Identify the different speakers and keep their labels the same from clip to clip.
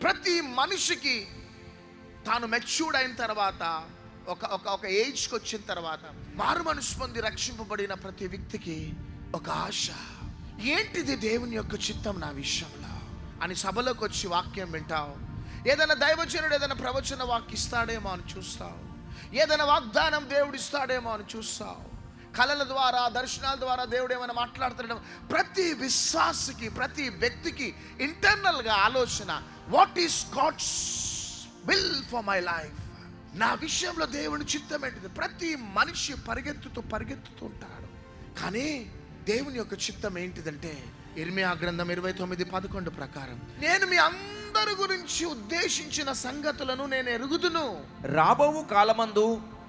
Speaker 1: ప్రతి మనిషికి తాను మెచ్యూర్డ్ అయిన తర్వాత, ఒక ఏజ్కి వచ్చిన తర్వాత, మారు మనసు పొంది రక్షింపబడిన ప్రతి వ్యక్తికి ఒక ఆశ, ఏంటిది దేవుని యొక్క చిత్తం నా విషయంలో అని సభలోకి వచ్చి వాక్యం వింటావు. ఏదైనా దైవజనుడు ఏదైనా ప్రవచన వాక్యం ఇస్తాడేమో అని చూస్తావు, ఏదైనా వాగ్దానం దేవుడు ఇస్తాడేమో అని చూస్తావు, కళల ద్వారా దర్శనాల ద్వారా దేవుడు ఏమైనా మాట్లాడుతాడేమో. ప్రతి విశ్వాసికి, ప్రతి వ్యక్తికి ఇంటర్నల్గా ఆలోచన, what is God's will for my life, నా విషయంలో దేవుని చిత్తం ఏంటిది. ప్రతి మనిషి పరిగెత్తుతూ ఉంటాడు. కానీ దేవుని యొక్క చిత్తం ఏంటిదంటే, ఇర్మియా గ్రంథం 29:11 ప్రకారం, నేను మీ అందరి గురించి ఉద్దేశించిన సంగతులను నేను ఎరుగుదును.
Speaker 2: రాబోవు కాలమందు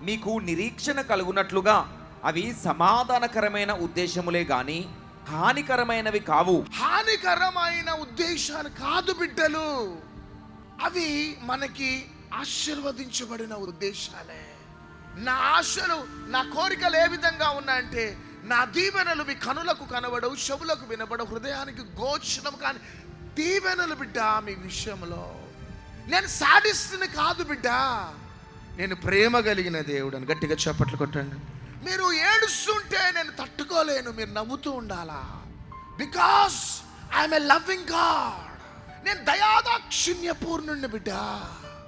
Speaker 2: మీకు నిరీక్షణ కలుగునట్లుగా అవి సమాధానకరమైన ఉద్దేశములే గాని హానికరమైనవి కావు.
Speaker 1: హానికరమైన ఉద్దేశాలు కాదు బిడ్డలు, అవి మనకి ఆశీర్వదించబడిన ఉద్దేశాలే. నా ఆశలు, నా కోరికలు ఏ విధంగా ఉన్నాయంటే, నా దీవెనలు మీ కనులకు కనబడవు, చెవులకు వినబడవు, హృదయానికి గోచరం కాని దీవెనలు బిడ్డ. మీ విషయంలో నేను సాడిస్తుని కాదు బిడ్డ, నేను ప్రేమ కలిగిన దేవుడు అని గట్టిగా చప్పట్లు కొట్టండి. మీరు ఏడుస్తుంటే నేను తట్టుకోలేను, మీరు నవ్వుతూ ఉండాలా. Because I'm a loving God. నేను దయాదాక్షిణ్యపూర్ణుని బిడ్డ,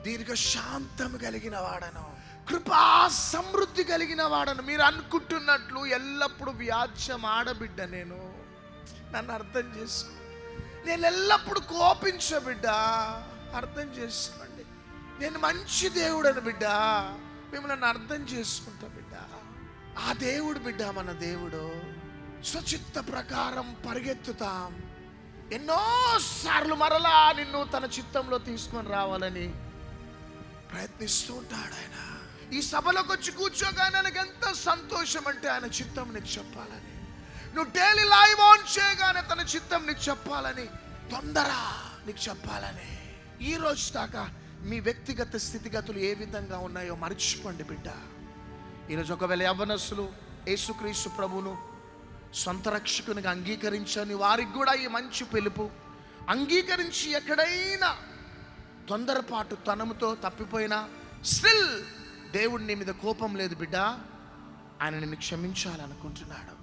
Speaker 1: దీర్ఘశాంతం కలిగిన వాడను, కృపా సమృద్ధి కలిగిన వాడను. మీరు అనుకుంటున్నట్లు ఎల్లప్పుడూ వ్యాజ్యం ఆడబిడ్డ నేను. నన్ను అర్థం చేసుకో. నేను ఎల్లప్పుడూ కోపించబిడ్డ, అర్థం చేసుకోండి. నేను మంచి దేవుడని బిడ్డ, మిమ్మల్ని అర్థం చేసుకుంటా బిడ్డ. ఆ దేవుడు బిడ్డ, మన దేవుడు. స్వచిత్త ప్రకారం పరిగెత్తుతాం. ఎన్నోసార్లు మరలా నిన్ను తన చిత్తంలో తీసుకొని రావాలని ప్రయత్నిస్తూ ఉంటాడు ఆయన. ఈ సభలోకి వచ్చి కూర్చోగానే నాకు ఎంత సంతోషం అంటే, ఆయన చిత్తం నీకు చెప్పాలని. నువ్వు డైలీ లైవ్ ఆన్ చేయగానే తన చిత్తం నీకు చెప్పాలని, తొందర నీకు చెప్పాలని. ఈ రోజు దాకా మీ వ్యక్తిగత స్థితిగతులు ఏ విధంగా ఉన్నాయో మర్చిపోండి బిడ్డ. ఈరోజు ఒకవేళ యవ్వనస్తులు యేసుక్రీస్తు ప్రభువును సొంత రక్షకునిగా అంగీకరించని వారికి కూడా ఈ మంచి పిలుపు. అంగీకరించి ఎక్కడైనా తొందరపాటు తనముతో తప్పిపోయినా, స్టిల్ దేవుడి నీ మీద కోపం లేదు బిడ్డ, ఆయన నిన్ను క్షమించాలనుకుంటున్నాడు.